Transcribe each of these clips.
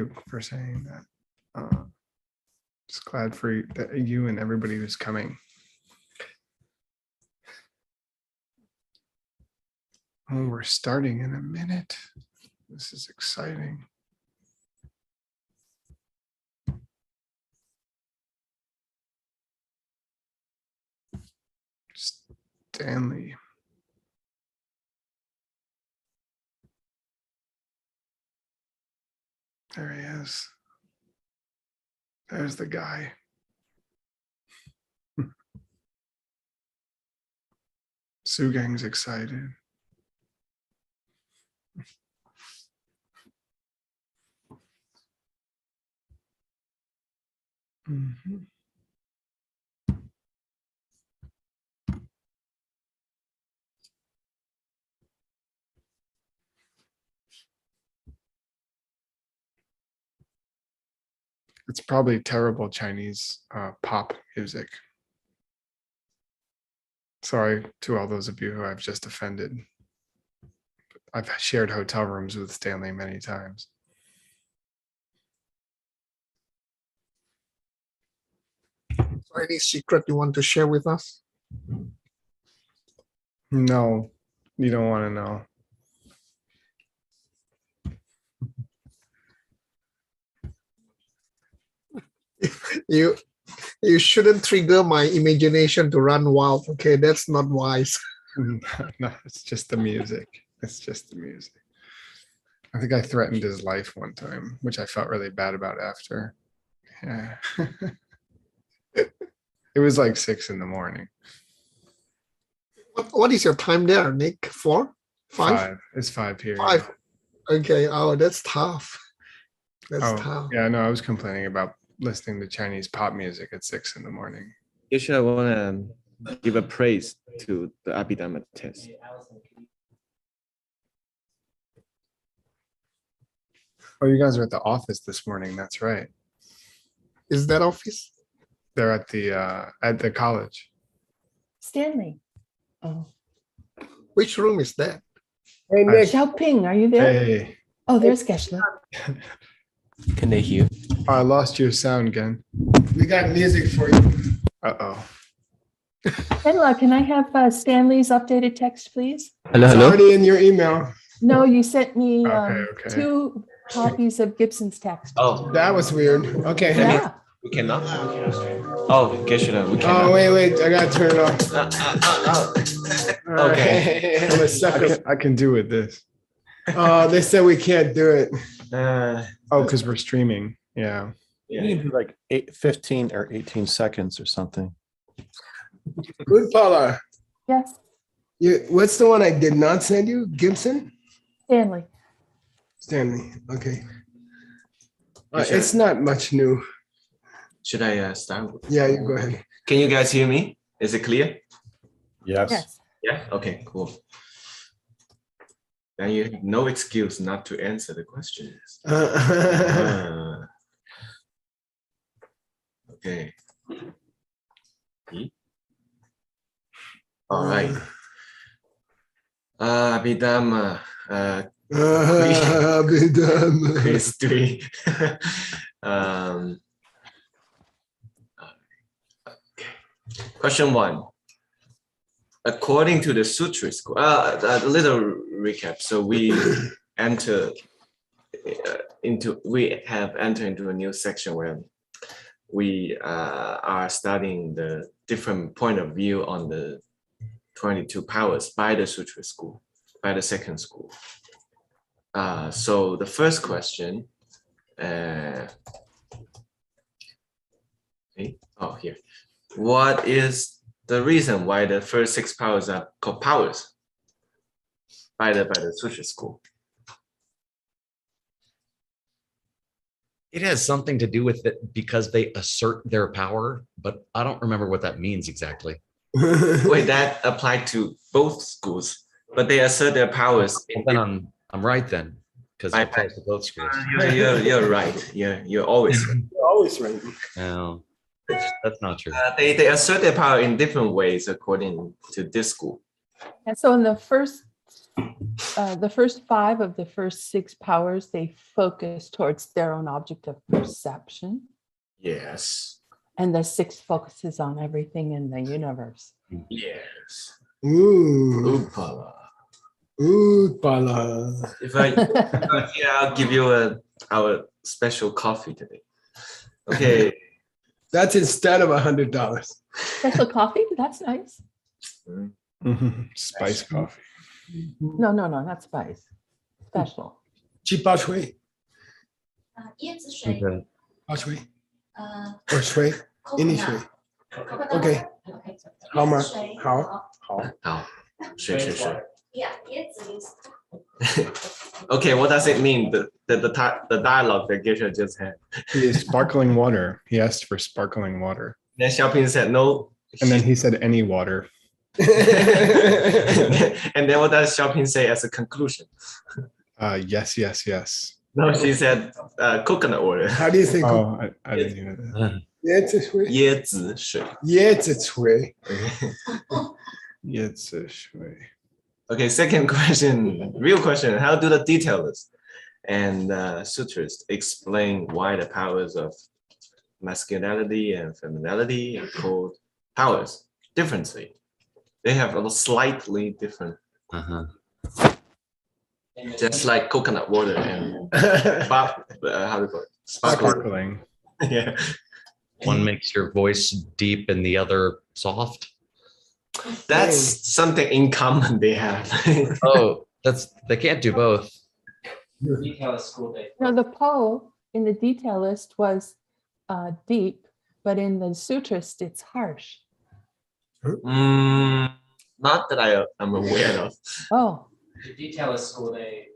you for saying that. Just glad for you and everybody who's coming. Oh, we're starting in a minute. This is exciting. Stanley. There he is. There's the guy. Sue Gang's excited. Mm-hmm. It's probably terrible Chinese pop music. Sorry to all those of you who I've just offended. I've shared hotel rooms with Stanley many times. So any secret you want to share with us? No, you don't want to know. You shouldn't trigger my imagination to run wild. Okay, that's not wise. No, it's just the music. It's just the music. I think I threatened his life one time, which I felt really bad about after. Yeah. It was like 6 a.m. What is your time there, Nick? 4? 5? 5. It's 5 here. 5. Okay. Oh, that's tough. That's tough. Yeah, no, I was complaining about listening to Chinese pop music at 6 a.m. You should want to give a praise to the Abhidharma test. Oh, you guys are at the office this morning. That's right. Is that office? They're at the college. Stanley. Oh, Which room is that? Hey, Nick. Xiaoping, are you there? Hey. Oh, there's Geshe. Can they hear? Oh, I lost your sound again. We got music for you. Uh-oh. Henla, can I have Stanley's updated text, please? Hello, It's hello. already in your email. No, you sent me Okay. 2 copies of Gibson's text. Oh, That was weird. Okay. Yeah. we cannot. Oh, Geshe, we cannot. Oh, wait. I got to turn it off. Okay. I'm a sucker. I can do with this. Oh, they said we can't do it. Oh, because we're streaming. Yeah. Yeah. You can do like 15 or 18 seconds or something. Good, Paula. Yes, What's the one I did not send you? Gibson? Stanley. Stanley. Okay. Yes, sir. It's not much new. Should I start? Yeah, you go ahead. Can you guys hear me? Is it clear? Yes. Yes. Yeah. Okay, cool. Then you have no excuse not to answer the questions. Okay. All right. Abhidharma, Abhidharma. quiz 3. Okay. Question 1. According to the Sutra school, a little recap. So we have entered into a new section where we are studying the different point of view on the 22 powers by the Sutra school, by the second school. So the first question, here. What is the reason why the first 6 powers are called powers by the Sutra school? It has something to do with it because they assert their power, but I don't remember what that means exactly. Wait, that applied to both schools, but they assert their powers. Well, then I'm right then, because it applies to both schools. You're right. You're always right. You're always right. No, that's not true. They assert their power in different ways according to this school. And so in the first The first 5 of the first 6 powers, they focus towards their own object of perception. Yes. And the 6th focuses on everything in the universe. Yes. Ooh, Oopala. pala. If I yeah, I'll give you our special coffee today. Okay. That's instead of $100. Special coffee? That's nice. Spice coffee. No, not spice. Special. 去泡水，椰子水， Okay. 泡水，呃或水，印尼水。OK， ，OK，好吗椰子水？好好。好，水水水。 ，Yeah，椰子 is Okay, what does it mean? The dialogue that Geshe just had. He is sparkling water. He asked for sparkling water. Then Xiaoping said no. And then he said any water. And then what does Xiaoping say as a conclusion? Yes, yes, yes. No, she said coconut water. How do you think? Oh, I didn't hear that. 椰子水，椰子水。椰子水。 Yes, shui. Okay, second question, real question. How do the detailists and sutrists explain why the powers of masculinity and femininity are called powers differently? They have a slightly different, Uh-huh. just like coconut water and how do you call it? Sparkling. Sparkling. Yeah. One makes your voice deep and the other soft. That's something in common they have. Oh, they can't do both. No, the Po in the detailist was deep, but in the sutrist, it's harsh. Not that I'm aware of. Oh, The detailist school, they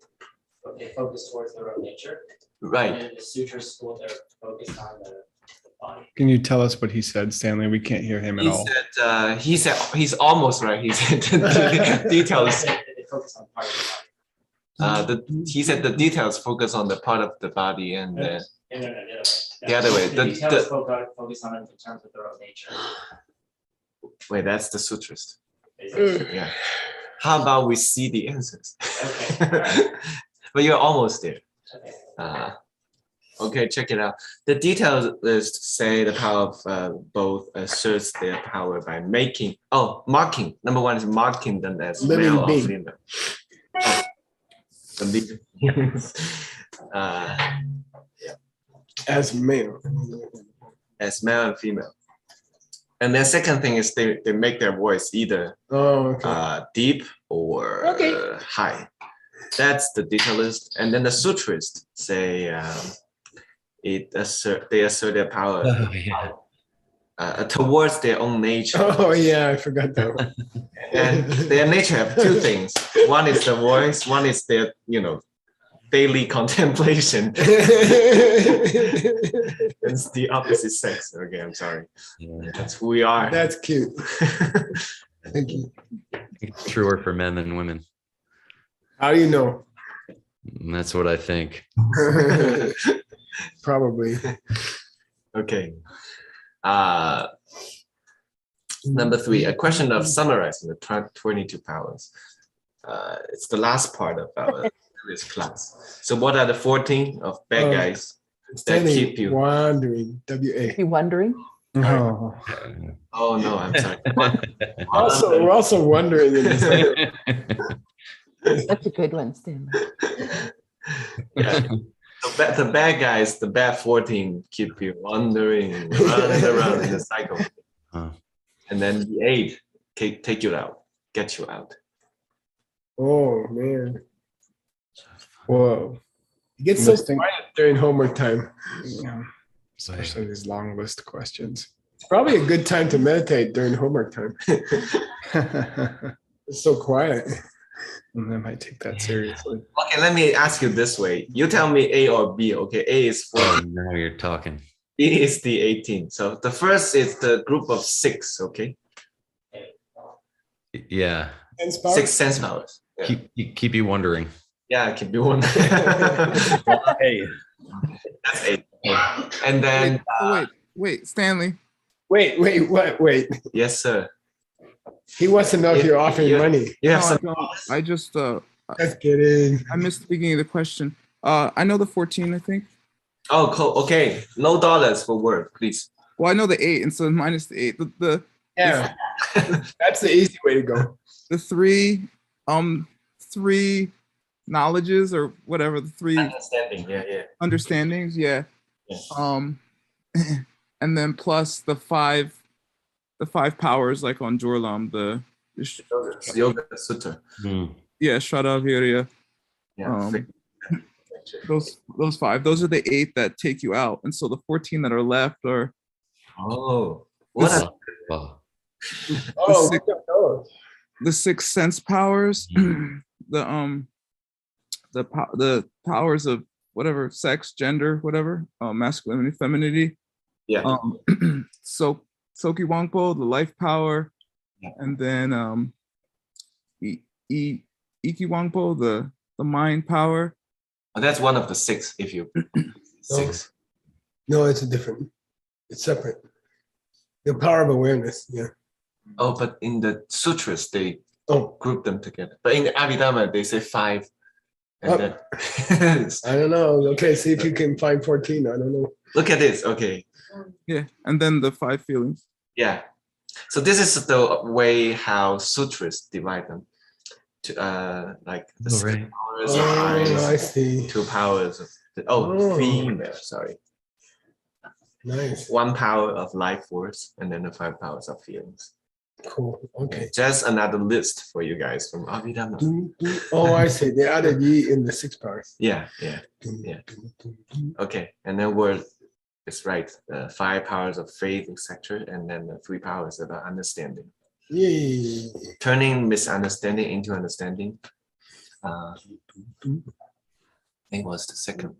focus towards their own nature. Right. And in the sutra school, they're focused on the body. Can you tell us what he said, Stanley? We can't hear him at all. He said he's almost right. He said the details. They focus on part of the body. He said the details focus on the part of the body and No, the the other way. the other way. The detailist focus on it in terms of their own nature. wait, that's the sutrist. basically. Yeah. How about we see the answers? Okay, all right. But you're almost there. Okay. Okay, check it out. The detailists say the power of both asserts their power by marking. Number one is marking them as Living male or being. female. Oh, the living- As male. as male and female. And then second thing is they make their voice either Oh, okay. deep or high. That's the detailist. And then the sutrist say they assert their power Oh, yeah. towards their own nature. Oh, yeah, I forgot that one. And their nature have two things. One is the voice, one is their, daily contemplation. It's the opposite sex. Okay, I'm sorry. Yeah. That's who we are. That's cute. Thank you. It's truer for men than women. How do you know? And that's what I think. Probably. Okay. Number 3, a question of summarizing the 22 powers. It's the last part of our previous class. So what are the 14 of bad guys that Standing, keep you? wandering. WA. you wondering? Oh, Oh no, I'm sorry. We're also wondering in this. That's a good one, Stanley. Yeah. The bad guys, the bad 14 keep you wandering, running around in the cycle. Huh. And then the 8 take you out, get you out. Oh, man. whoa. It gets so Listing. quiet during homework time. Yeah, especially these long list questions. It's probably a good time to meditate during homework time. And It's so quiet. I might take that seriously. Okay, let me ask you this way. You tell me A or B, okay? A is 4, Oh, now you're talking. B is the 18. So the first is the group of 6, okay? Yeah. And spouse? 6 sense powers. Yeah, Keep you wondering. yeah, keep you one. Hey, That's 8. And then, Wait, Stanley. Wait, what? Wait. yes, sir. He wants to know if you're offering you- money. You No, have I some. don't. I just Just kidding. I missed the beginning of the question. I know the 14, I think. Oh, cool. Okay. No dollars for word, please. Well, I know the 8, and so minus the 8. Yeah, that's the easy way to go. The three knowledges or whatever, the 3 Understanding. Yeah. understandings, yeah. Yeah. And then plus the 5 powers like on Jorlam, Yoga Sutta. yeah, Shraddha, Virya. Yeah. Those 5, those are the 8 that take you out, and so the 14 that are left are Oh, what This- a Oh, sick- we got those. the 6 sense powers, the powers of whatever sex, gender, whatever, masculinity, femininity. yeah. So Soki Wangpo, the life power, Yeah. and then Iki Wangpo, the mind power. Oh, that's one of the 6. If you 6. No, it's a different. It's separate. The power of awareness. Yeah. Oh, but in the sutras they Oh, group them together. But in the Abhidharma they say 5. And Oh. then I don't know. Okay, see if you can find 14. I don't know. look at this. Okay. Yeah, and then the 5 feelings. Yeah. So this is the way how sutras divide them to like the 6 Alright. powers of Oh, I eyes, see. 2 powers of Oh. female, sorry. Nice. 1 power of life force, and then the 5 powers of feelings. Cool. Okay. Just another list for you guys from Abhidharma. Oh, I see. They added Yi in the 6 powers. Yeah. Yeah. Okay. And then it's right. 5 powers of faith, etc. And then the 3 powers of understanding. Yay. Turning misunderstanding into understanding. It was the second.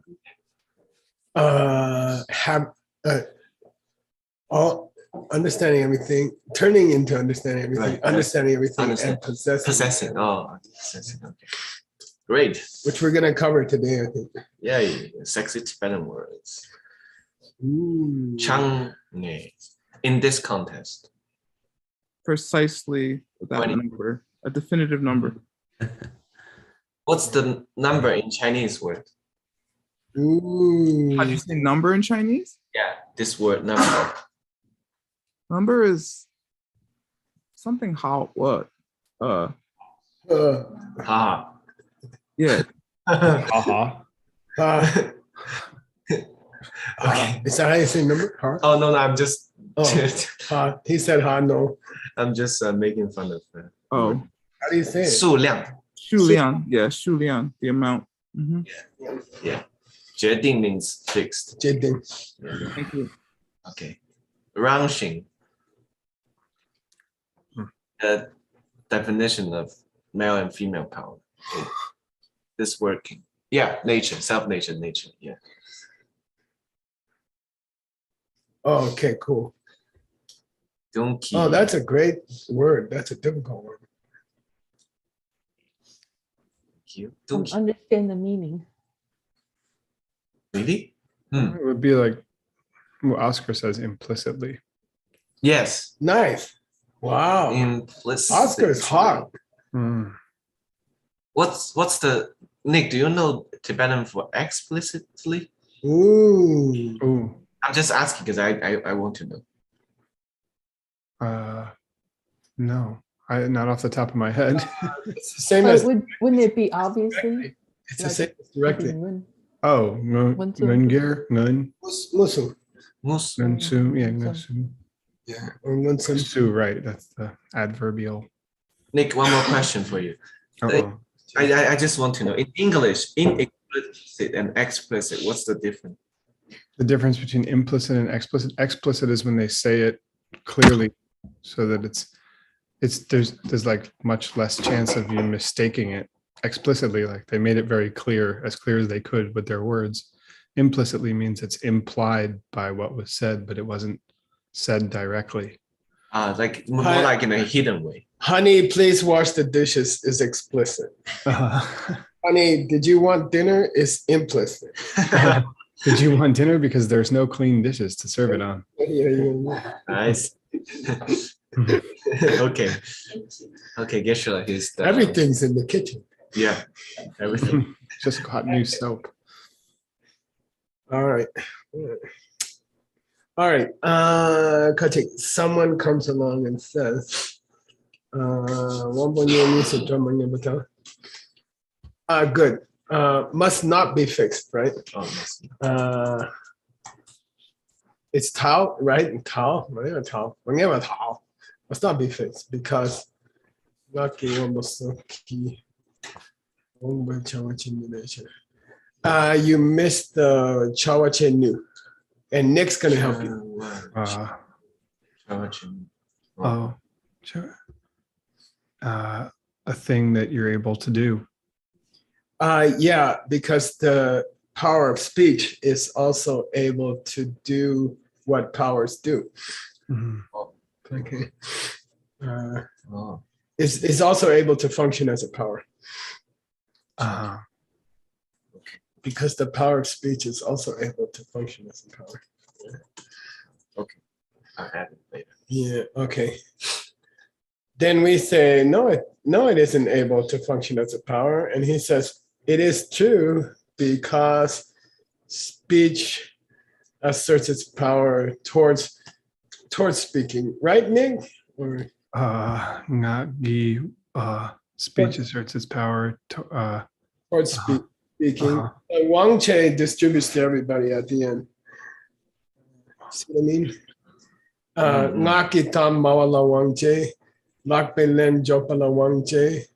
All understanding everything, turning into understanding everything, Right. understanding everything, Understand. and possessing. Possessing. Oh, possessing. Okay. Great. Which we're gonna cover today, I think. Yay. Sexy Tibetan words. Ooh. Chang ne. In this contest. Precisely that 20. number, a definitive number. What's the number in Chinese word? Ooh. How do you say number in Chinese? Yeah, this word number. Number is something how what? Uh, Ha. Yeah, Haha. Is that how you say number? Huh? Oh no, I'm just He said ha, no. I'm just making fun of oh, How do you say it? 数量. Shu Liang, yeah, Shu Liang, the amount. Mhm. Yeah. 决定 means fixed. Jidding. Thank you. Okay. 让行. The definition of male and female power. Okay. This working. Yeah, nature, self-nature, nature. Yeah. Oh, okay, cool. Don't keep. Oh, that's a great word. That's a difficult word. Don't keep. Understand the meaning. Really? It would be like what Oscar says implicitly. Yes. Nice. Wow. Implicit. Oscar is hot. Mm. What's the Nick? Do you know Tibetan for explicitly? Ooh. Ooh. I'm just asking because I want to know. No, not off the top of my head. It's the same But as wouldn't it be obviously? it's the same as directly. Oh, no, One, two. Nungir, Nun, Muslim. Mus. Nunsu, yeah, Nunsu. Nunsu. Yeah. Or Muslim. Su, right, that's the adverbial. Nick, one more question for you. Uh-oh. I just want to know in English, implicit and explicit, what's the difference? The difference between implicit and explicit. Explicit is when they say it clearly so that there's like much less chance of you mistaking it. Explicitly, like they made it very clear as they could with their words. Implicitly means it's implied by what was said, but it wasn't said directly. Like more like in a hidden way. Honey, please wash the dishes is explicit. Honey, did you want dinner is implicit. Did you want dinner? Because there's no clean dishes to serve it on. Yeah. Nice. Okay. Okay, Geshe-la, he's the Everything's in the kitchen. Yeah, everything. Just got new soap. All right. All right. Kachik, someone comes along and says, good. Must not be fixed, right? Oh, that's- It's Tao, right? Tao, right? Tao. Tao. Must not be fixed because you missed the Chawache Nu, and Nick's gonna help you. Oh, sure. A thing that you're able to do. Yeah, because the power of speech is also able to do what powers do. Mhm. Okay. Oh, Is also able to function as a power Uh-huh. because the power of speech is also able to function as a power. I'll add it later. Yeah. Okay. Then we say no. It isn't able to function as a power, and he says it is true because speech asserts its power towards speaking. Right, Nick? Or Ngagi speech asserts its power to towards speaking. uh-huh. Wang Che distributes to everybody at the end. See what I mean? Ngakitam mawala Wang Che, lakbelen jopala Wang Che.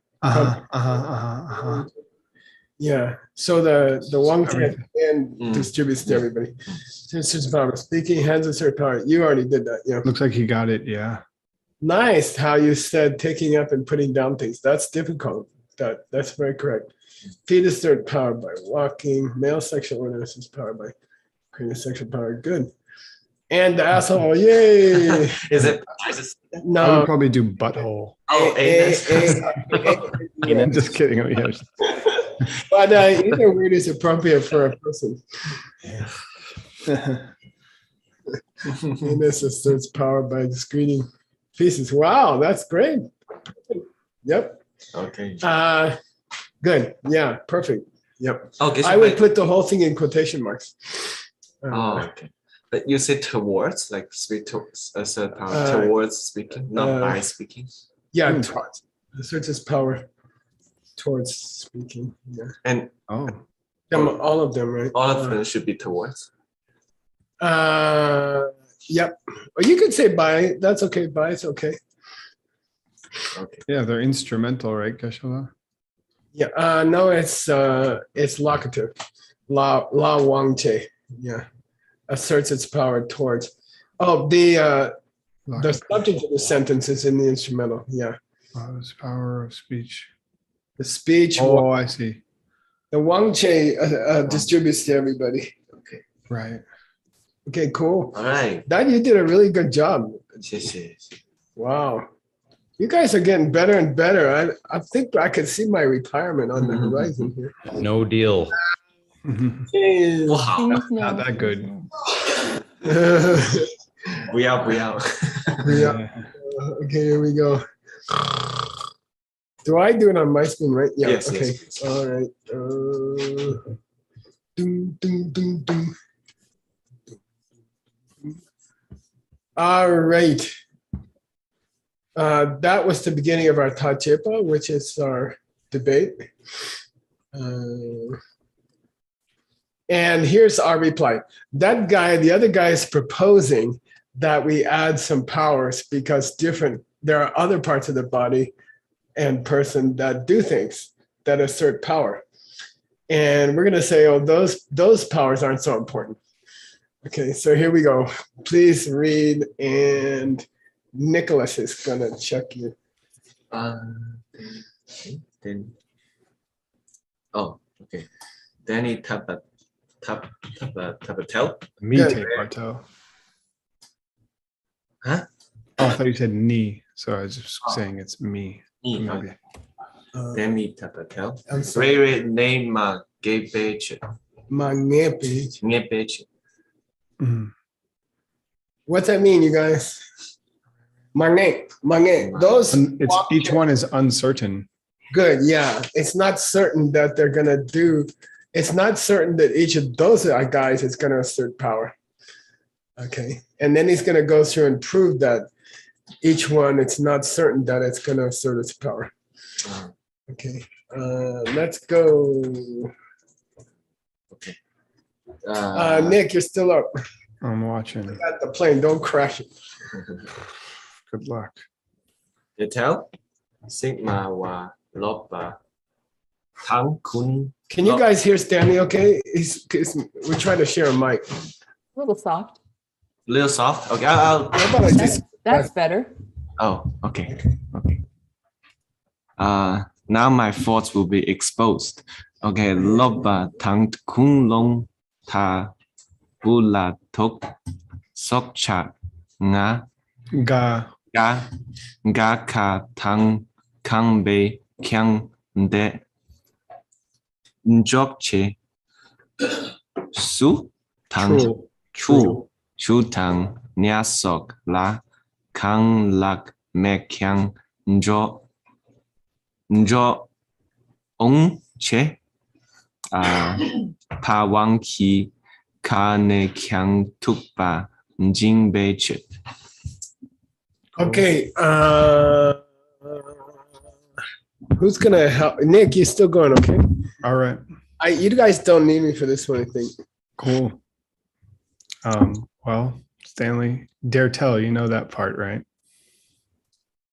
Yeah. So the Wang Che at the end distributes to everybody. Since it's power speaking, hands assert power. You already did that. Yeah. Looks like he got it. Yeah. Nice how you said taking up and putting down things. That's difficult. That's very correct. Feet assert power by walking. Male sexual organs is power by creating sexual power. Good. And the asshole, yay! Is it? I would No. probably do butthole. Oh, anus. I'm just kidding. But either word is appropriate for a person. Anus asserts power by screening pieces. Wow, that's great. Yep. Okay. Good. Yeah, perfect. Yep. Oh, I would put the whole thing in quotation marks. Oh, okay. But you say towards, like speak to assert power towards speaking, not by speaking. Yeah, towards. Asserts its power towards speaking. Yeah. And All of them, right? all of them should be towards. Yep. Or you could say by. That's okay. By it's okay. Okay. Yeah, they're instrumental, right, Geshe-la? Yeah. No, it's locative. La Wang Che. Yeah. Asserts its power towards. Oh, the subject of the sentence is in the instrumental. Yeah. This power of speech. The speech. Oh, I see. The Wang Che distributes to everybody. Okay. Right. Okay. Cool. All right. That you did a really good job. 谢谢. Wow. You guys are getting better and better. I think I could see my retirement on the horizon here. No deal. Wow. Not that good. We out. Yeah. Okay, here we go. Do I do it on my screen, right? Yeah. Yes, Okay. yes. All right. Ding, ding, ding, ding. All right. That was the beginning of our Tachepa, which is our debate. And here's our reply. That guy, the other guy is proposing that we add some powers because there are other parts of the body and person that do things that assert power. And we're gonna say, oh, those powers aren't so important. Okay, so here we go. Please read, and Nicholas is gonna check you. Then. Oh, okay. Danny Tapatel. Me Good. take Barto. Huh? Oh, I thought you said knee. So I was just saying it's me. Me. Maybe. Danny Tapatel. I'm sorry. Rare name gay page. My page. Nye page. Mhm. What's that mean, you guys? mange. Those It's each one is uncertain. good. Yeah, it's not certain that they're gonna do. It's not certain that each of those guys is gonna assert power. Okay, and then he's gonna go through and prove that each one, it's not certain that it's gonna assert its power. Okay, let's go. Nick, you're still up. I'm watching. At the plane, don't crash it. Good luck. Detail sigma wa lobba tang kun. Can you guys hear Stanley? Okay, we're trying to share a mic. A little soft. Little soft. Okay, I'll How about I just That's better. Oh, okay. Okay. Now my thoughts will be exposed. Okay, loba tang kun long ta bula tok sok cha nga Ga. ga ka tang kang be kyang de njok che su tang chu tang nya sok la kang lak me kyang njo ong che pa wang ki ka ne kyang tuk ba jing be che. okay. Who's gonna help? Nick, you're still going, okay? All right. You guys don't need me for this one, I think. Cool. Well, Stanley, dare tell, you know that part, right?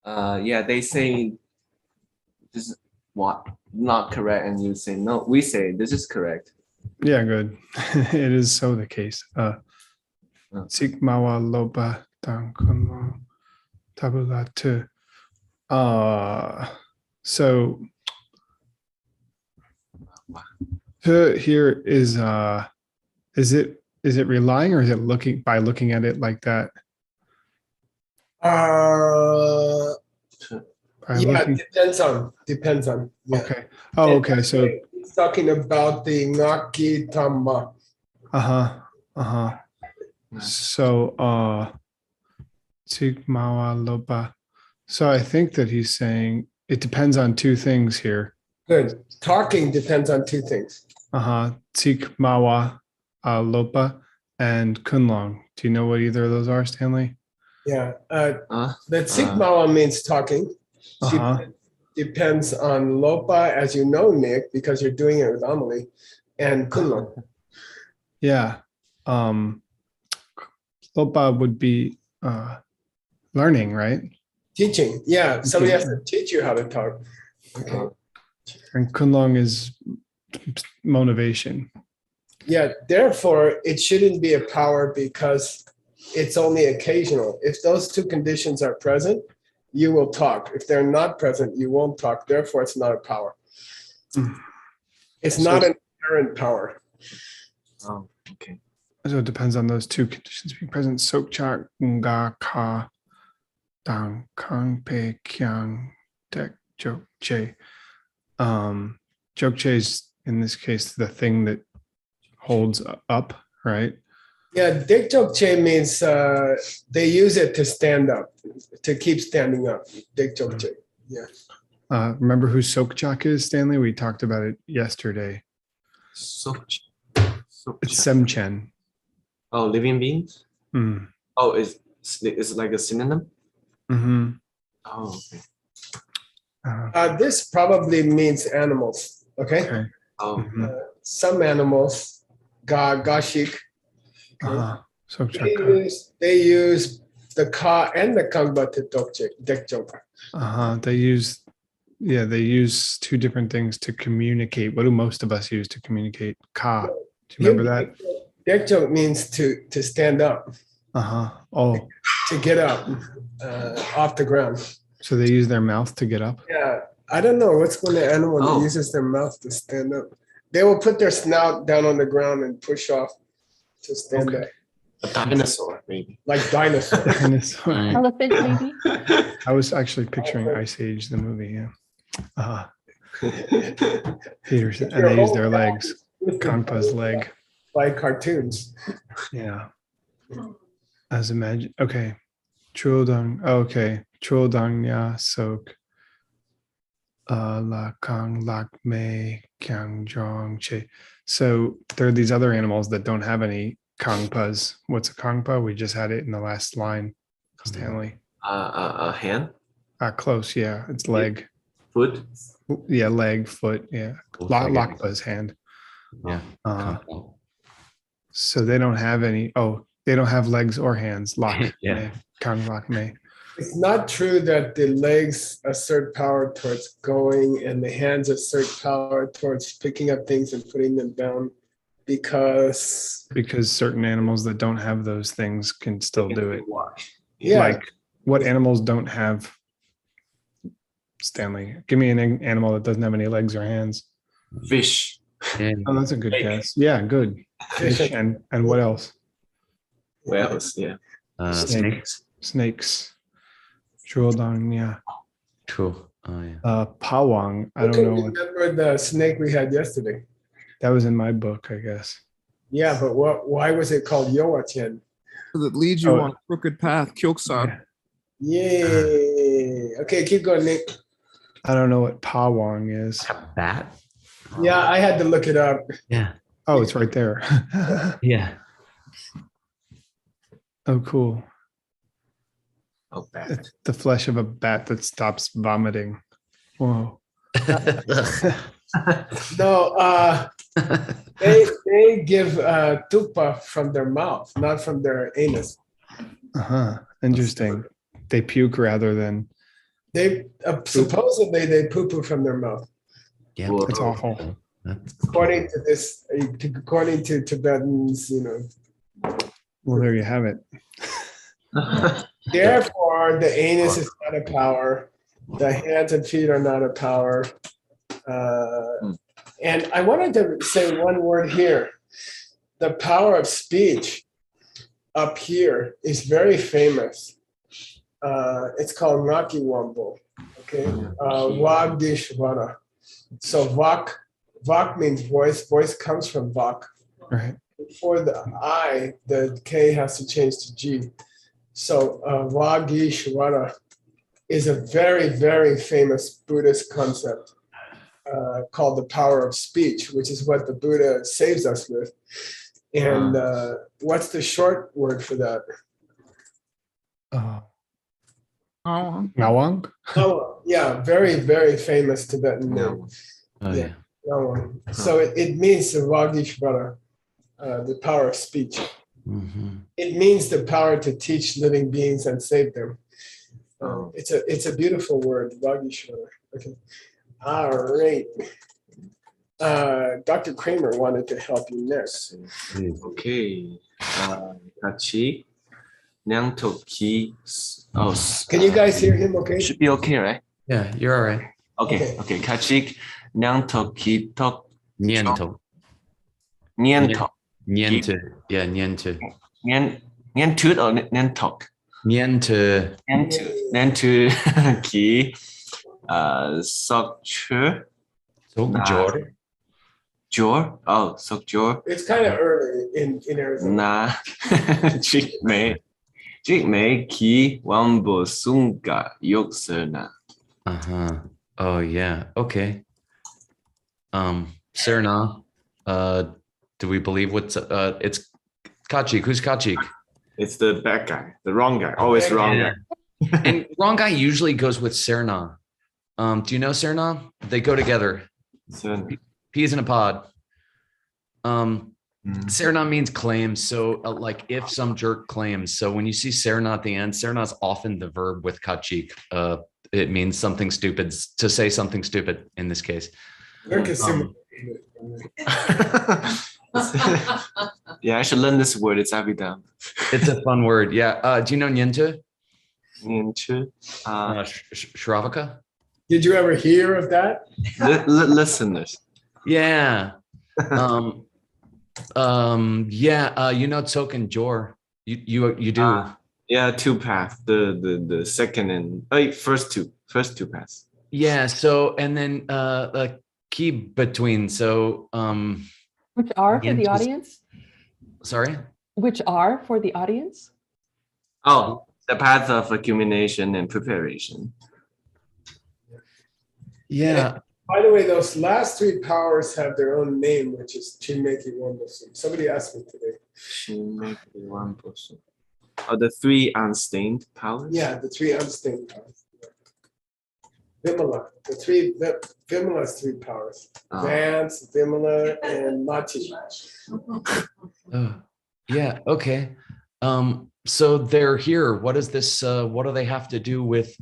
Yeah, they say this is what not correct, and you say no. We say this is correct. Yeah, good. It is so the case. Sigmawa loba tankumo tabula tu. So here is it relying, or is it looking at it like that? Depends on. Yeah. Okay. Oh, okay. So he's talking about the ngaki tama. So Sigmawa loba. So I think that he's saying it depends on two things here. Good. Talking depends on two things. Sigmawa lopa and kunlong. Do you know what either of those are, Stanley? Yeah. The sigmawa means talking. Depends on lopa, as you know, Nick, because you're doing it with Amelie, and kunlong. Yeah. Lopa would be learning, right? Teaching. Yeah. Somebody has to teach you how to talk. Okay. And kunlong is motivation. Yeah. Therefore, it shouldn't be a power because it's only occasional. If those two conditions are present, you will talk. If they're not present, you won't talk. Therefore, it's not a power. It's not an inherent power. Oh, okay. So it depends on those two conditions being present. Sokcha nga ka dang kang pe kyang dek jok che. Jok che is in this case the thing that holds up, right? Yeah, dik jok che means they use it to stand up, to keep standing up. Dik jok che. Yeah. Remember who Sokchak is, Stanley? We talked about it yesterday. It's Semchen. Oh, living beings? Mm. Oh, it's like a synonym? Mm-hmm. Oh, okay. This probably means animals. Okay. Okay. Oh, Some animals, gashik, Sokchak. they use the ka and the kangba to dik jok. They use two different things to communicate. What do most of us use to communicate? Ka. Do you remember that? Dik jok means to stand up. Oh. To get up off the ground. So they use their mouth to get up? Yeah. I don't know what's when the animal that uses their mouth to stand up. They will put their snout down on the ground and push off to stand up. a dinosaur, maybe. Like dinosaur. Dinosaur. Elephant, maybe? I was actually picturing Ice Age, the movie. Yeah. Peterson, and they use their legs. Kangpa's leg. By cartoons. Yeah. As imagine. Okay. Chuodang. Okay. Chuodang ya sok. La kang lak mei kyang jong che. So there are these other animals that don't have any kangpas. What's a kangpa? We just had it in the last line, Stanley. A hand, Close. Yeah. It's Yeah. leg. foot. Yeah. Leg, foot. Yeah. Lakpa's hand. Yeah. So they don't have any. Oh, they don't have legs or hands. Lak. Yeah. mei, kang lak mei. It's not true that the legs assert power towards going and the hands assert power towards picking up things and putting them down because, Because certain animals that don't have those things can still do it. yeah, Like what animals don't have, Stanley? Give me an animal that doesn't have any legs or hands. Fish. And Oh, that's a good guess. Yeah, good. Fish and what else? What else? Yeah. snakes. Snakes. Chuodang, yeah. Cool. Oh yeah. Pawang. I I don't can know. remember the snake we had yesterday. That was in my book, I guess. Yeah, but why was it called Yowachen? Because it leads you Oh. on a crooked path. Kyoksad. Yay. Okay, keep going, Nick. I don't know what Pawang is. A bat. Yeah, I had to look it up. Yeah. Oh, it's right there. Yeah. Oh, cool. Oh, bad. It's the flesh of a bat that stops vomiting. Whoa. No, they give tukpa from their mouth, not from their anus. Uh-huh. Interesting. They puke rather than They supposedly they poo poo from their mouth. Yeah. Whoa. it's awful. According to this, according to Tibetans, you know. Well, there you have it. Therefore, the anus is not a power. The hands and feet are not a power. And I wanted to say one word here. The power of speech up here is very famous. It's called Raki Wambo. Okay, Wagdishvara. So Vak means voice. Voice comes from Vak. Right. Before the I, the K has to change to G. So Vagishvara is a very, very famous Buddhist concept called the power of speech, which is what the Buddha saves us with. And what's the short word for that? Oh, Ngawang? Oh, yeah, very, very famous Tibetan name. Oh yeah. Nawang. So it means the Vagishvara, the power of speech. Mhm. It means the power to teach living beings and save them. It's a beautiful word, Vagishvara. Okay. All right. Dr. Kramer wanted to help you next. Okay. Kachi. Nyang Toki. Oh, Can you guys hear him okay? should be okay, right? Yeah, you're all right. Okay. Okay. Kachik. Nyang Toki Tok. Niento. Nyen Niente. Yeah, niente. Nyen Tut or Nyen Tok? Niente. Nyen Tu Ki. Sok Chu. So Jor. Jor. Oh, Sok Jor. It's kind of early in Arizona. Na. Chik Me. Chik Me Ki Wambo Sunga Yoksena. Uh-huh. Oh yeah. Okay. Serna. Do we believe what's it's Kachik? Who's Kachik? It's the bad guy, the wrong guy, always wrong guy. And wrong guy usually goes with Serna. Do you know Serna? They go together. So, Peas in a pod. Serna means claims. So like if some jerk claims. So when you see Serna at the end, Serna is often the verb with Kachik. It means something stupid, to say something stupid in this case. yeah, I should learn this word. It's Abhidharma. It's a fun word. Yeah. Do you know Nyente? Nyenchu. Shravaka? Did you ever hear of that? Listeners. Yeah. Yeah. You know Tok and Jor. You do. Yeah, two paths. The second and first two paths. Yeah. So and then key between. So Which are for the Yes. audience? sorry. Which are for the audience? Oh, The path of accumulation and preparation. Yeah. By the way, those last three powers have their own name, which is Chinmeki Wonbosu. Somebody asked me today. Shinmeki Wanbosu. Oh, the three unstained powers? Yeah, the three unstained powers. Vimala, Vimala's three powers. Vance, Vimala, and Mati. Yeah. Okay. So they're here. What is this? What do they have to do with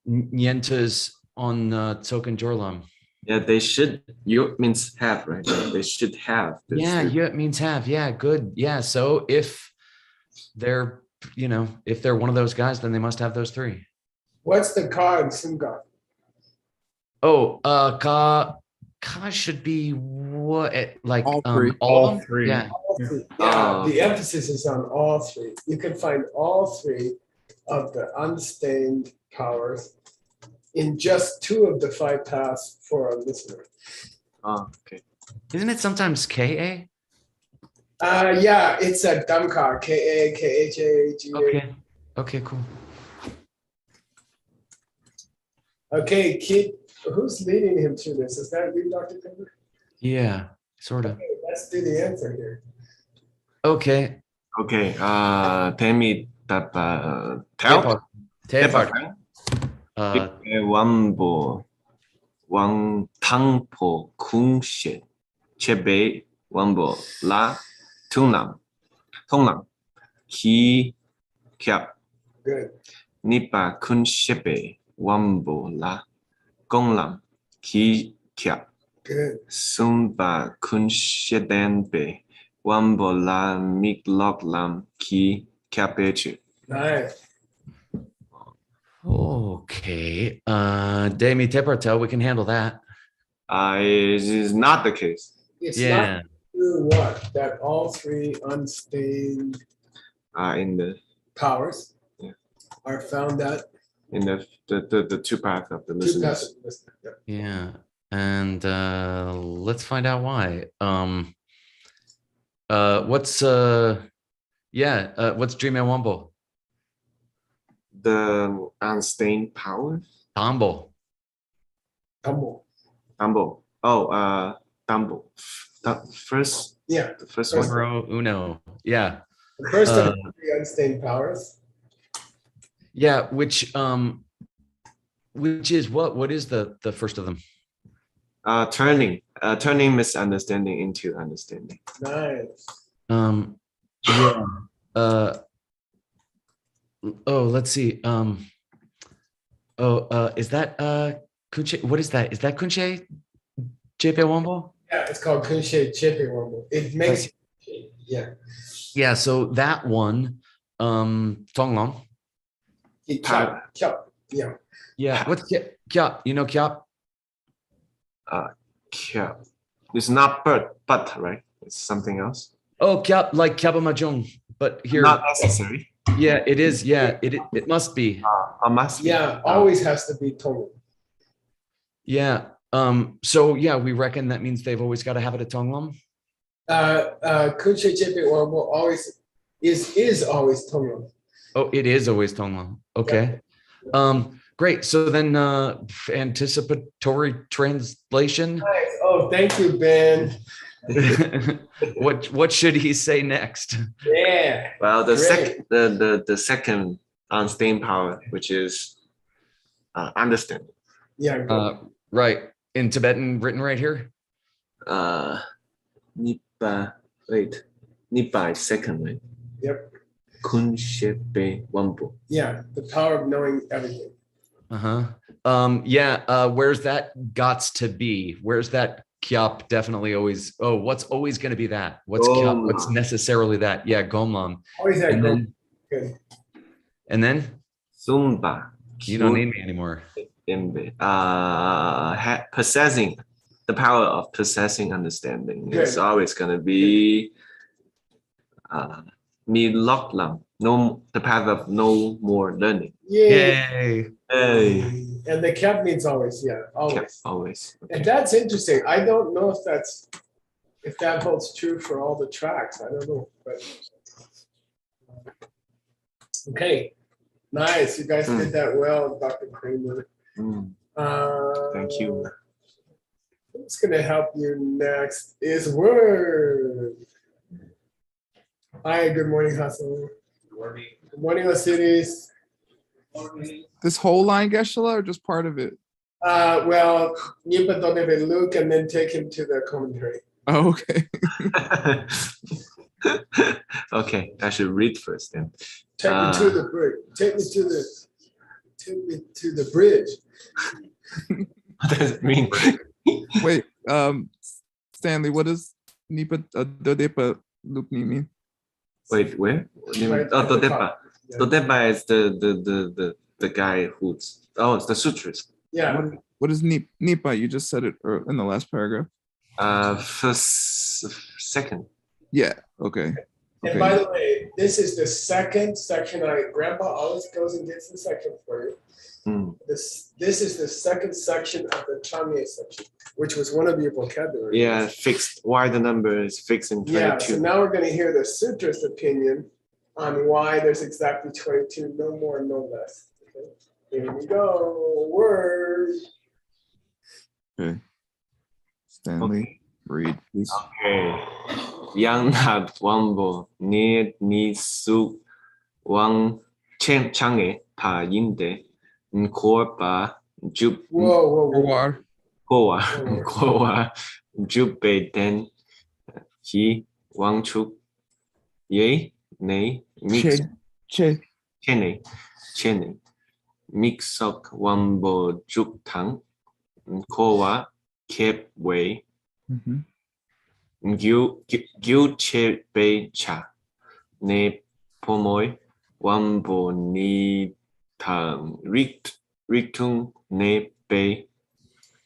Nientas on Token Jorlam? Yeah, they should. You means have, right? They should have. this Yeah, three- yeah, it means have. Yeah, good. Yeah. So if they're, if they're one of those guys, then they must have those three. What's the Ka and Sunga? Oh, Ka should be what? Like All three. all of them? three. Yeah. Yeah, the emphasis is on all three. You can find all three of the unstained powers in just two of the five paths for a listener. Oh, okay. Isn't it sometimes KA? Yeah, it's a Damka, Ka, Kha, Ga. Okay, cool. Okay, keep. Who's leading him through this? Is that you, Dr. Pember? Yeah, sort of. Okay, let's do the answer here. Okay. Okay. Temi tell. Teapot. Wanbo Wang Tangpo Kungshe Chebe Wanbo La Tungnam Ki Kyap Good. Nipa Kunshebe Wambo La Gonglam Ki Kyap Good. Sumba Kunshedenbe Wambo La Mikloklam Ki Kyapechu. Nice. Okay. Demi Tepartel, we can handle that. It is not the case. It's Yeah. not true what? That all three unstained In the powers Yeah. are found at in the two paths of the two listeners. paths of listener. Yep. Yeah. And let's find out why. What's Dream Wombo? The unstained power. Tombo. Tumble. Dumbo. Oh, Dumbo. The first Yeah. one. Numero uno. Yeah. The first of the three unstained powers. Yeah, which is what? What is the first of them? Turning misunderstanding into understanding. Nice. Yeah. Let's see. Is that Kunche? What is that? Is that Kunche JP Wombo? Yeah, it's called Kunshe Chippy Wumble. It makes yeah. Yeah, so that one, Tonglong. Yeah. Yeah, what's Kyap? You know Kyap? Kyap. It's not but right. It's something else. Oh, Kyap, like Kyapa Mahjong, but here. Not necessary. Yeah, it is. Yeah, it must be. Must be. Yeah, always has to be total. Yeah. So yeah, we reckon that means they've always got to have it at Tonglong. Kunshe Chippy Wumble always is always total. Oh, it is always Tonglong. Okay. Great. So then anticipatory translation. Nice. Oh, thank you, Ben. What should he say next? Yeah. Well, the Great. the second unstained power, which is understanding. Yeah. Good. Right. In Tibetan written right here. Nipa is second, right? Yep. Kunshebe Wambo. Yeah. The power of knowing everything. Yeah. Where's that gots to be? Where's that Kyap definitely always? Oh, what's always going to be that? What's Kyap? What's necessarily that? Yeah, Gomlam. Always that And good. then, Good. and then Zumba. you don't need me anymore. Possessing the power of possessing understanding is Good. always going to be Miloklam, the path of no more learning. Yay. Yay. And the cap means always. Yeah. Always. Always. Okay. And that's interesting. I don't know if that holds true for all the tracks. I don't know, but Okay, nice. You guys did that well, Dr. Kramer. Mm, thank you. What's gonna help you next is word. Hi, good morning, Hassan. Good morning, Osiris. This whole line, Geshe-la, or just part of it? Well, Nipa Donebe Luke and then take him to the commentary. Oh, okay. Okay, I should read first then. Take me to the bridge. Take me to the bridge. What does it mean? Wait, Stanley, what does Nipa Dodepa Lupni mean? Wait, where? Right Oh, at the Dodepa. top. Yeah. Dodepa is the guy who's, oh, it's the sutrist. Yeah. What is Nipa? You just said it in the last paragraph. Second. Yeah. Okay. And by the way, this is the second section. Grandpa always goes and gets the section for you. Mm. This is the second section of the Changye section, which was one of your vocabulary. Yeah, fixed. Why the number is fixed in 22. Yeah, so now we're going to hear the sutrist opinion on why there's exactly 22, no more, no less. Okay. Here we go. Word. Okay. Stanley, read, please. Okay. Yang nat wangbo ni su wang chen change pa yinde nkorpa jup Whoa. kowa jupe den hi wang chuk ye ne mix chene mixok wangbo juk tang kowa kep way Mhm. Gyu che be cha ne pomoy wambo ni tang ritung ne be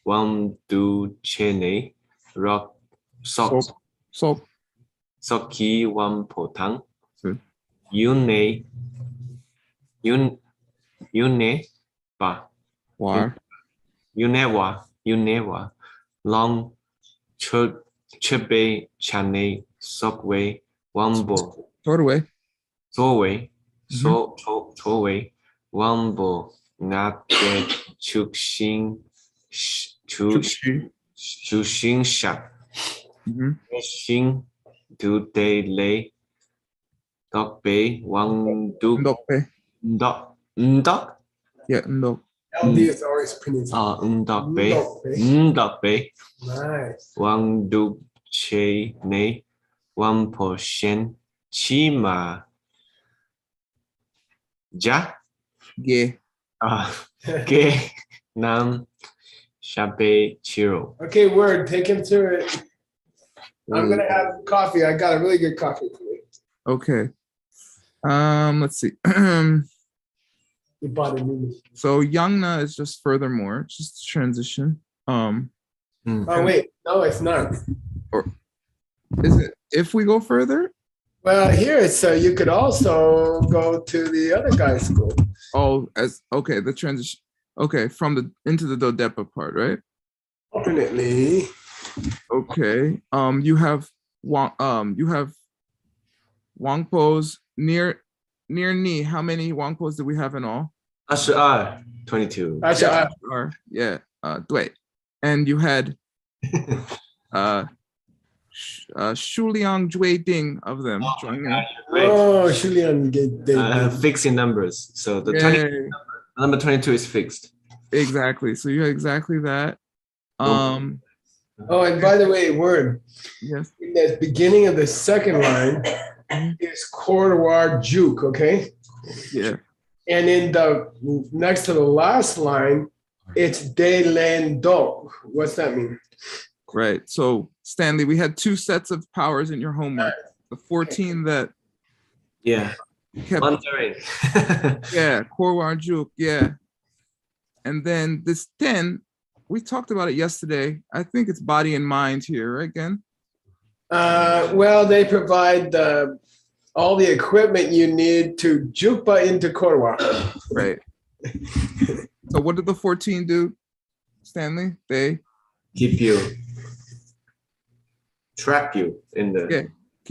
wam du che ne rock sok Soap. soki wam potang Good. yun ne ba War. yunewa long chebe chane sokwe wambo Totaway. sowe wambo nate chukshin chushin sha Mhm. shin du de le dok be wang du Ndokpe. ndok Yeah, ndok. LD is always pronounced. ndok be Nice. wang du che ne wang po shen chi ma ja Yeah. ge nam shabe chiro. Okay, word. Take him to it. I'm going to have coffee. I got a really good coffee for you. Okay. Let's see. You bought a new. So Yangna is just furthermore, it's just a transition. Oh, wait. No, it's not. Is it if we go further? Well, here it's you could also go to the other guy's school. Oh, as okay, the transition. Okay, from the into the Dodepa part, right? Alternately. Okay. You have Wangpos near Ni. How many Wangpos do we have in all? 22. Actually, Or yeah, wait. And you had Shuliang Jui Ding of them. Shulian Fixing numbers. So the Yay. number 22 is fixed. Exactly. So you have exactly that. Oh, and by the way, word. Yes. In the beginning of the second line is Korwar Juk, okay? Yeah. And in the next to the last line, it's De Len Do. What's that mean? Right. So Stanley, we had two sets of powers in your homework. The 14 that Yeah. kept Wondering. yeah, Korwar Juk, yeah. And then this 10, we talked about it yesterday. I think it's body and mind here, right, again? Well, they provide all the equipment you need to Jukpa into Korwar. Right. So what did the 14 do, Stanley? They Trap you in the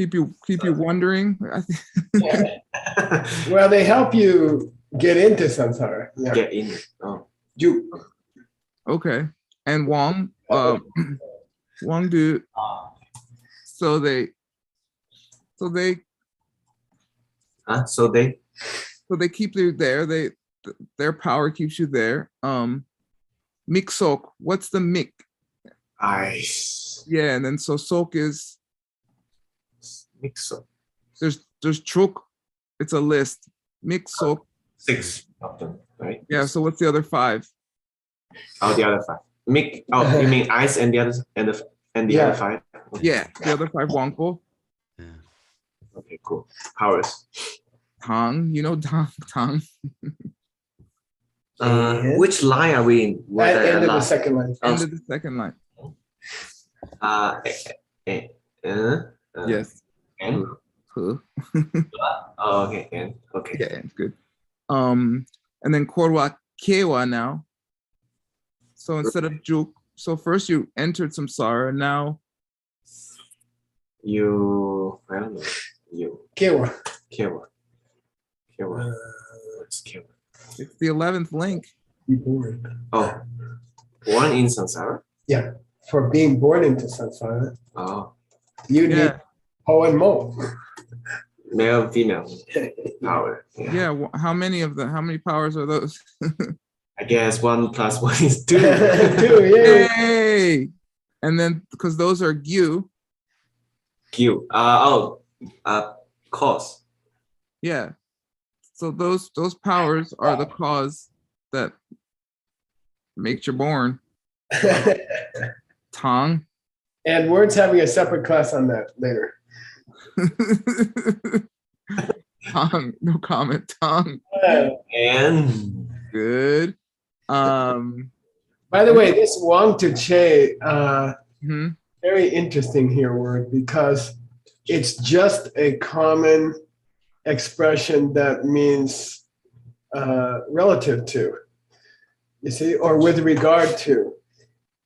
keep you wondering. I think Well, they help you get into samsara. Yeah. Get in. Oh, You. okay. And Wang, Wang do. So they huh? So they. keep you there. Their power keeps you there. Mik sok. What's the mik? Ice. Yeah, and then so sok is Mix up. there's chok. It's a list. Mik sok. 6 of them, right? Yeah. So what's the other 5? Oh, the other 5. Mix. Oh, you mean ice and the others and the Yeah. other 5? Yeah, the other 5 Wangpo. Okay, cool. Powers. Tang, you know Tang. Which line are we in? What At end of the last? second line. End of the second line. Yes. And Huh. oh, okay, and okay. Yeah, it's good. And then korwa kewa now. So instead of juk, so first you entered samsara, now I don't know. You Kewa. Kewa. What's Kewa? it's the 11th link. Be born. Oh, one in samsara. Yeah. For being born into samsara, Oh, you need Yeah, ho and mo. male, female power. Yeah. yeah. How many powers are those? I guess 1 plus 1 is 2. Two, yeah. Yay! And then because those are gyu, Q. Cause. yeah. So those powers are the cause that makes you born. Tang. And Word's having a separate class on that later. Tang, no comment. Tang. And Good. By the way, this Wang to Che, Mhm. very interesting here, Word, because it's just a common expression that means relative to, you see, or with regard to.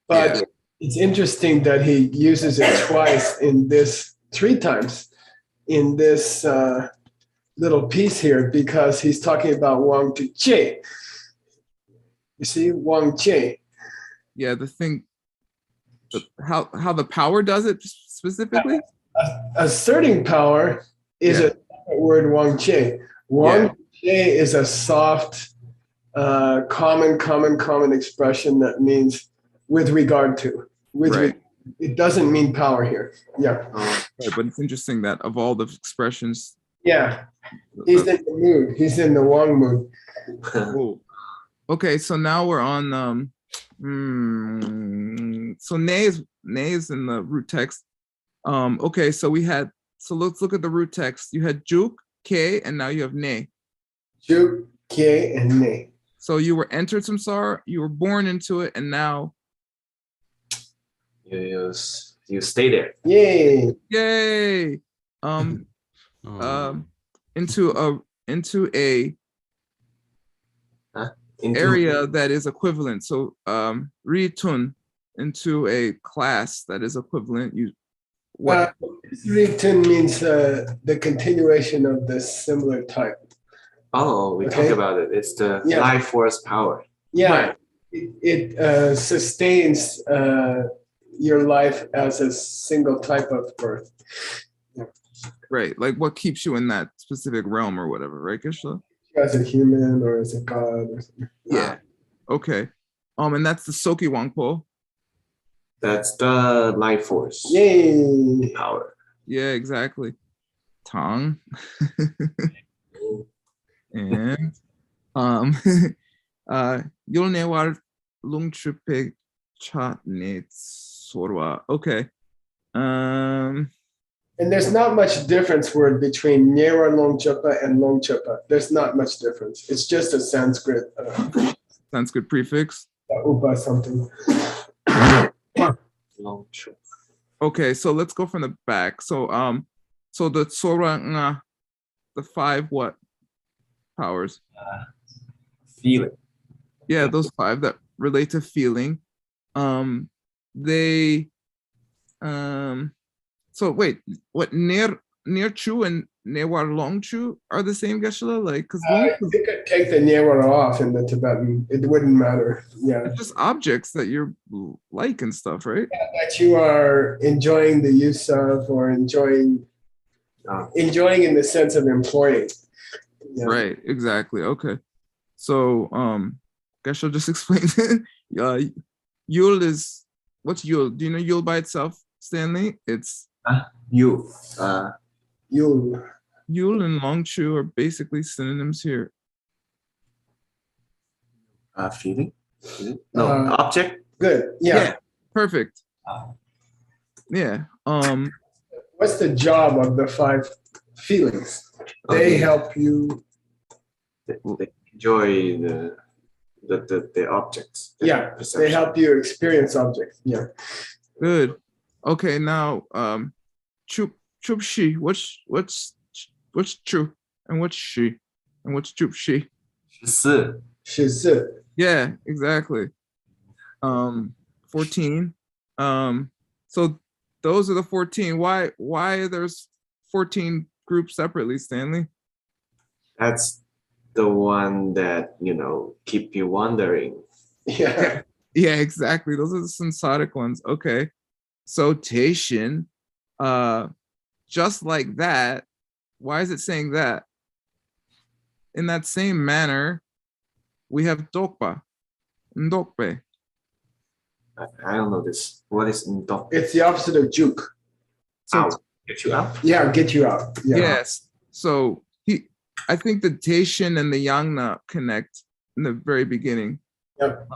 But Yeah. it's interesting that he uses it twice in this, 3 times in this little piece here, because he's talking about Wang to Che. You see, Wang Che. Yeah, the thing, how the power does it specifically? Asserting power is Yeah. a separate word, Wang Che. Wang Che is a soft, common expression that means with regard to. Right. It doesn't mean power here. Yeah. Right, but it's interesting that of all the expressions, Yeah. He's in the mood. He's in the Wang mood. cool. Okay, so now we're on so ne is in the root text. Okay, so let's look at the root text. You had juk, ke, and now you have ne. Juk, ke, and ne. So you were entered samsara, you were born into it, and now you stay there. Yay. yay! Into a area that is equivalent. So ritun into a class that is equivalent. Ritun means the continuation of the similar type. Oh, we talked about it. It's the life force power. Yeah. Right. It sustains your life as a single type of birth. Right, like what keeps you in that specific realm or whatever, right, Gishla? As a human or as a god or something. Yeah. Okay. And that's the Soki Wangpo. That's the life force. Yay. Power. Yeah, exactly. Tang. And Yolnewar Lungchupe Chatnet Sorwa. Okay. And there's not much difference word between Nyera Longchupa and Longchupa. There's not much difference. It's just a Sanskrit Sanskrit prefix. upa something. Long trip. Okay, so let's go from the back. So so the Soranga, the 5 what powers? Feeling. Yeah, those 5 that relate to feeling. They So wait, what near chu and newar long chu are the same geshe? Like, because You could take the nyewara off in the Tibetan. It wouldn't matter. Yeah. it's just objects that you're like and stuff, right? That you are enjoying the use of or enjoying in the sense of employing. Yeah. Right, exactly. Okay. So guess I'll just explain it. Yule is what's Yule? Do you know Yule by itself, Stanley? It's You. You. Yule and Longchu are basically synonyms here. Feeling? No, object? Good. Yeah. Perfect. Yeah. What's the job of the 5 feelings? They help you. They enjoy the objects. the Yeah. They perception. help you experience objects. Yeah. Good. Okay, now chup shi. What's chup and what's shi and what's chup shi? 14 Yeah, exactly. 14. So those are the 14. Why there's 14 groups separately, Stanley? That's the one that, keep you wondering. Yeah. Yeah, exactly. Those are the samsaric ones. Okay. So Taishin, just like that. Why is it saying that? In that same manner, we have Dokpa, Ndokpe. I don't know this. What is ndok? It's the opposite of juke. So Out. Get you out? Yeah. Get you out. Yeah. yes. So I think the Taishin and the Yangna connect in the very beginning. Yep.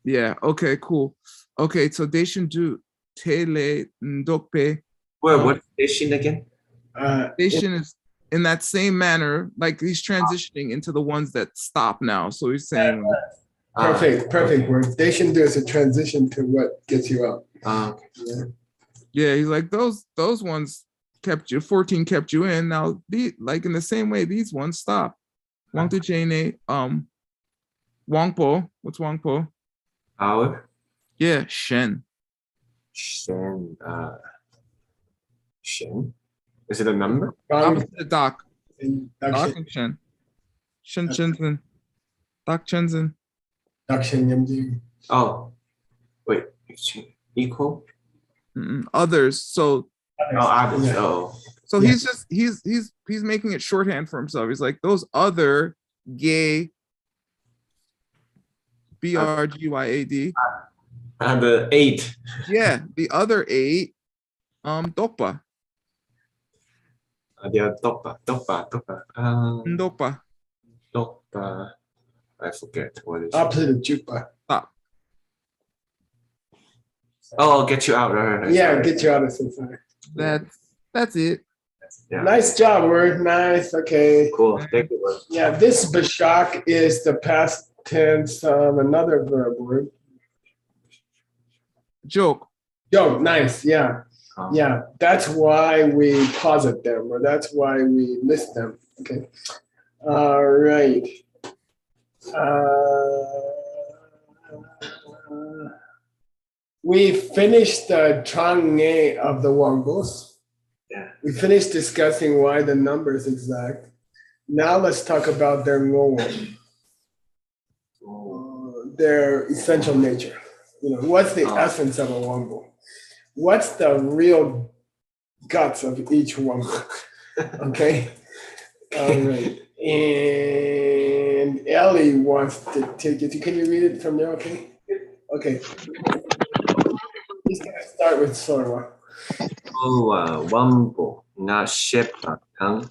Yeah. Okay. Cool. Okay. So Daishin do Tele Ndokpe. Well, what is Shin again? Daishin is in that same manner, like he's transitioning into the ones that stop now. So he's saying, Perfect word. Daishin is a transition to what gets you out. Yeah. yeah, he's like those ones kept you 14 kept you in. Now like in the same way, these ones stop. Wangtu Jane, Wangpo. What's Wangpo? Power. Yeah, Shen. Shen. Shen. Is it a number? Opposite of Doc. Doc Dakshin and Shen. Shen Chenzen. Doc Chenzen. Yamji. Oh, wait. Equal. Others. So others. Yeah. Oh. So he's just he's making it shorthand for himself. He's like those other gay BRGYAD. And the 8. Yeah, the other 8 Dokpa. They are Dokpa. Dokpa. Dokpa. I forget what it is. Opposite of jupa. Stop. Oh, get you out. Right. Yeah. Get you out of society. That's it. Yeah. Nice job, word. Nice. Okay. Cool. Thank you. Yeah. This bashak is the past tense of another verb word. Joke. Yo, nice. Yeah. Yeah. That's why we posit them, or that's why we list them. Okay. All right. We finished the Chang'e of the Wangos. Yeah. We finished discussing why the number is exact. Now let's talk about their ngowo, their essential nature. What's the essence of a Wango? What's the real guts of each Wango? Okay. All right. And Ellie wants to take it. Can you read it from there? Okay. Okay. He's gonna start with Sorwa. Wambo na shepa kang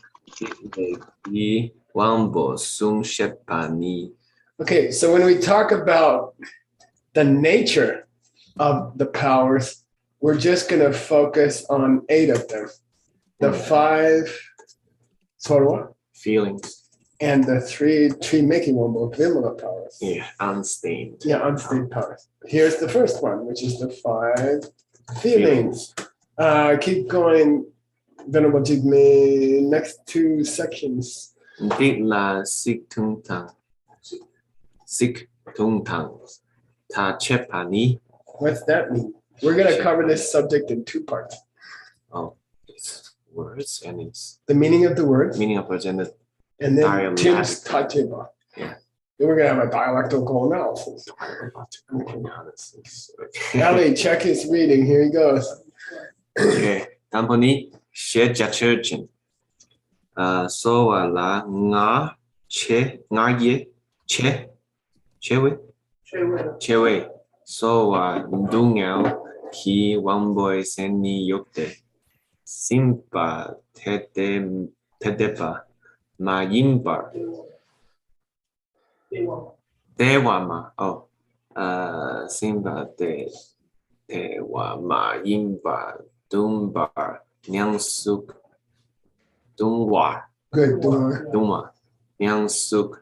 i wambo sum shepa ni. Okay, so when we talk about the nature of the powers, we're just gonna focus on 8 of them. The 5 Sorwa feelings and the 3 tree making Wambo Vimala powers. Yeah, unstained. Yeah, unstained powers. Here's the first one, which is the 5 feelings. Keep going, Venerable Jigme. Next 2 sections. Ditla sik tung tang. Sik tung tang. Ta chepani. What's that mean? We're going to cover this subject in 2 parts. Oh, it's words and it's The meaning of the words, meaning of words and the and then dialect. Tim's Tacheba. Yeah. Then we're gonna have a dialectical analysis. analysis. Ellie, check his reading. Here he goes. Okay. 다음번이 셰자처진. 소와라 체웨 소와 둥양 키 왕보의 센니 욕대 심바 테데바 마임바 대와마 심바 대와 마임바 둥바 냥숙 둥와 Good. 둥와 냥숙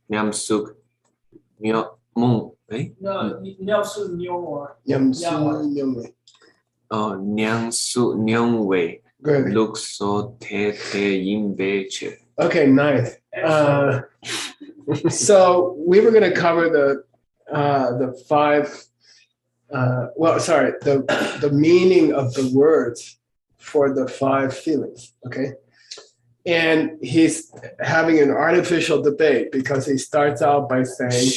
냠숙 문 Yamsu Nyongwe. 냥수 냥웨 Good. 룩소 테테 임베체. Okay, nice. So we were going to cover the five. The meaning of the words for the five feelings. Okay, and he's having an artificial debate because he starts out by saying,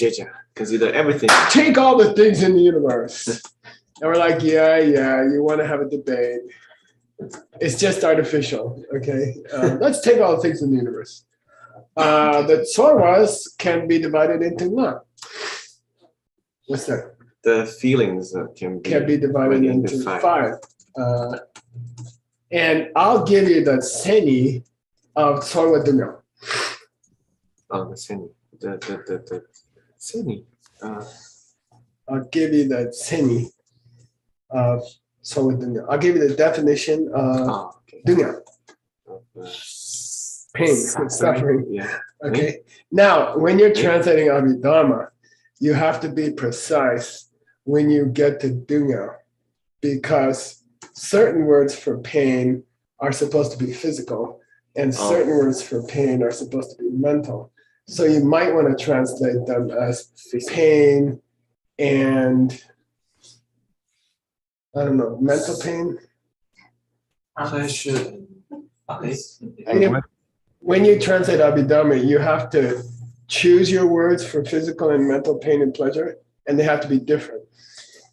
Consider everything. "Take all the things in the universe," and we're like, "Yeah, you want to have a debate." It's just artificial, okay? Let's take all the things in the universe. The Tsoras can be divided into what? What's that? The feelings can be divided into five. And I'll give you the Seni of Tsorwa Dunyo. Oh, the Seni. The Seni. I'll give you the Seni of Tsorwa Dunyo. I'll give you the definition of Dunyo. Pain, suffering. Yeah. Okay. Now, when you're translating Abhidharma, you have to be precise when you get to Dunya, because certain words for pain are supposed to be physical, and certain words for pain are supposed to be mental. So you might want to translate them as pain and, I don't know, mental pain. Pleasure. When you translate Abhidharma, you have to choose your words for physical and mental pain and pleasure, and they have to be different.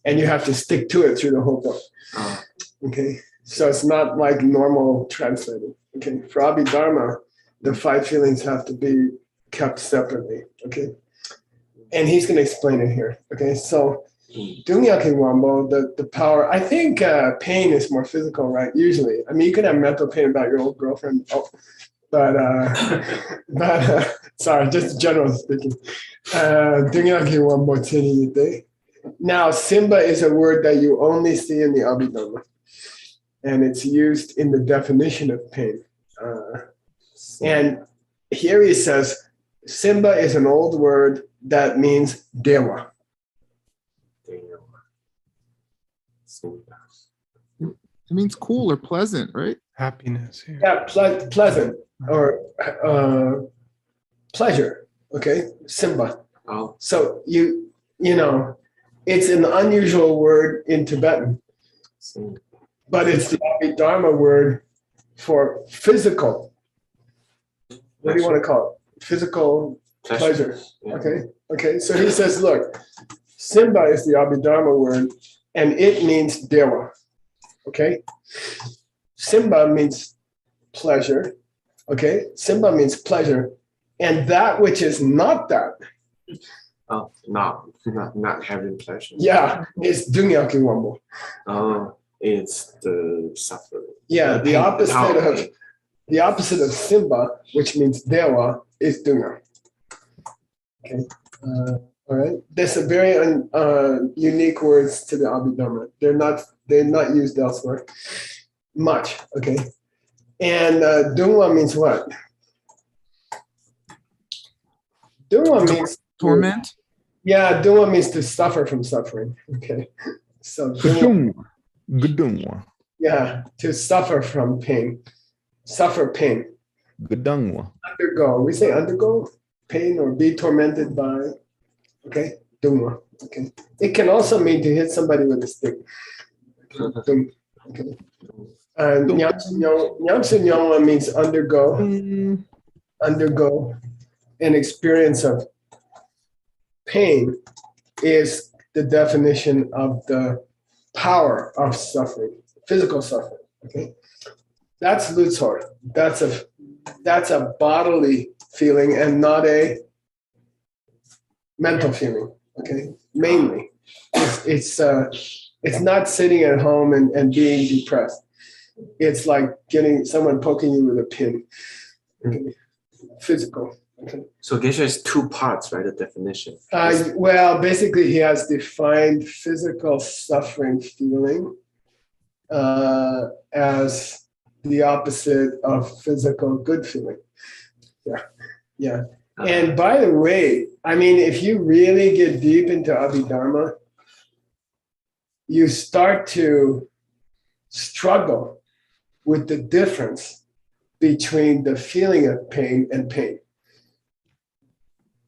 And you have to stick to it through the whole book. Okay, so it's not like normal translating. Okay, for Abhidharma, the five feelings have to be kept separately. Okay, and he's going to explain it here. Okay, so Dungyaki Wambo, the power, I think pain is more physical, right? Usually. I mean, you can have mental pain about your old girlfriend. But sorry, just general speaking. Now, Simba is a word that you only see in the Abhidharma, and it's used in the definition of pain. And here he says, Simba is an old word that means Dewa. It means cool or pleasant, right? Happiness here. Yeah, pleasant or pleasure. Okay, Simba. Oh. So you know, it's an unusual word in Tibetan, but it's the Abhidharma word for physical. What do you want to call it? Physical pleasure. Yeah. Okay. So he says, look, Simba is the Abhidharma word, and it means Dewa. Okay. Simba means pleasure. Okay. Simba means pleasure, and that which is not that. Oh, not having pleasure. Yeah, it's Dungyaki Wambo. Oh, it's the suffering. Yeah, the pain. opposite of Simba, which means Dewa, is Dunga. Okay. All right. There's a very unique words to the Abhidharma. They're not used elsewhere much. Okay. And Dungwa means what? Dungwa means Torment? Yeah, Dungwa means to suffer from suffering. Okay. So Gedungwa. yeah, to suffer from pain. Suffer pain. Gedungwa. Undergo. We say undergo pain or be tormented by. Okay. Dungwa. Okay. It can also mean to hit somebody with a stick. Okay. Nyamsunyama means undergo an experience of pain is the definition of the power of suffering, physical suffering. Okay, that's Lutzor. That's a bodily feeling and not a mental feeling. Okay, mainly, it's not sitting at home and being depressed. It's like getting someone poking you with a pin. Okay, physical. Okay. So Geshe has two parts, right? The definition. Well, basically, he has defined physical suffering feeling as the opposite of physical good feeling. Yeah, yeah. And by the way, I mean, if you really get deep into Abhidharma, you start to struggle with the difference between the feeling of pain and pain.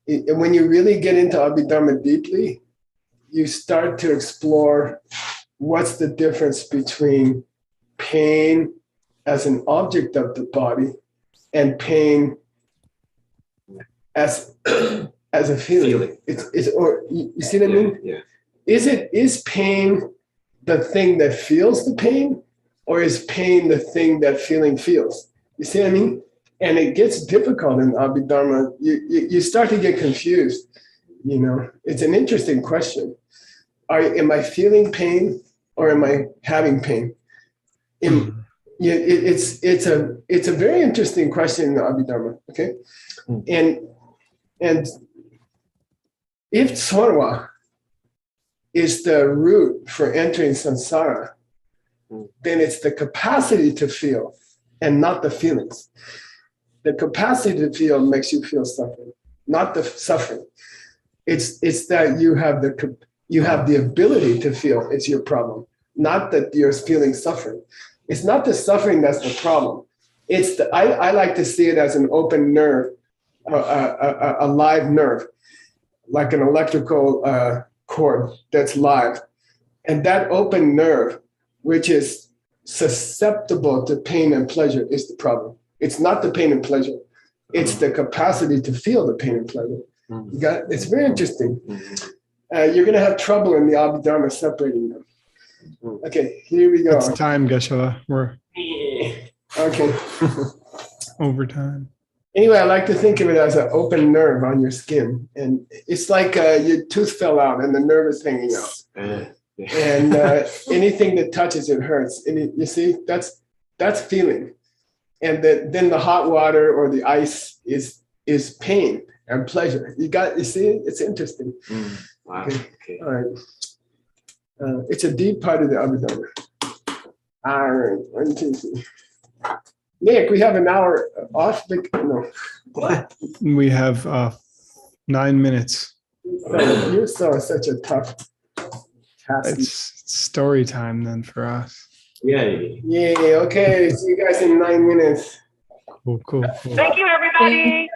And when you really get into Abhidharma deeply, you start to explore what's the difference between pain as an object of the body and pain as a feeling. It's or you see what I mean? Yeah. Is pain the thing that feels the pain, or is pain the thing that feeling feels? You see what I mean? And it gets difficult in Abhidharma. You start to get confused. You know, it's an interesting question. Am I feeling pain or am I having pain? It's a very interesting question in the Abhidharma. Okay, and if Sorwa is the root for entering samsara, then it's the capacity to feel and not the feelings. The capacity to feel makes you feel suffering, not the suffering. It's that you have the ability to feel. It's your problem, not that you're feeling suffering. It's not the suffering that's the problem. It's I like to see it as an open nerve, a live nerve, like an electrical cord that's live, and that open nerve, which is susceptible to pain and pleasure, is the problem. It's not the pain and pleasure. It's the capacity to feel the pain and pleasure. You got it? It's very interesting. You're going to have trouble in the Abhidharma separating them. Okay, here we go. It's time, Geshe-la. We're Okay. over time. Anyway, I like to think of it as an open nerve on your skin. And it's like your tooth fell out and the nerve is hanging out. And anything that touches it hurts. And you see, that's feeling. And then the hot water or the ice is pain and pleasure. You see, it's interesting. Wow. Okay. All right. It's a deep part of the Abhidharma. All right. 1, 2, 3. Nick, we have an hour off. No. What? We have 9 minutes. You're such a tough task. It's story time then for us. Yay. Yay. Okay. See you guys in 9 minutes. Cool. Thank you, everybody.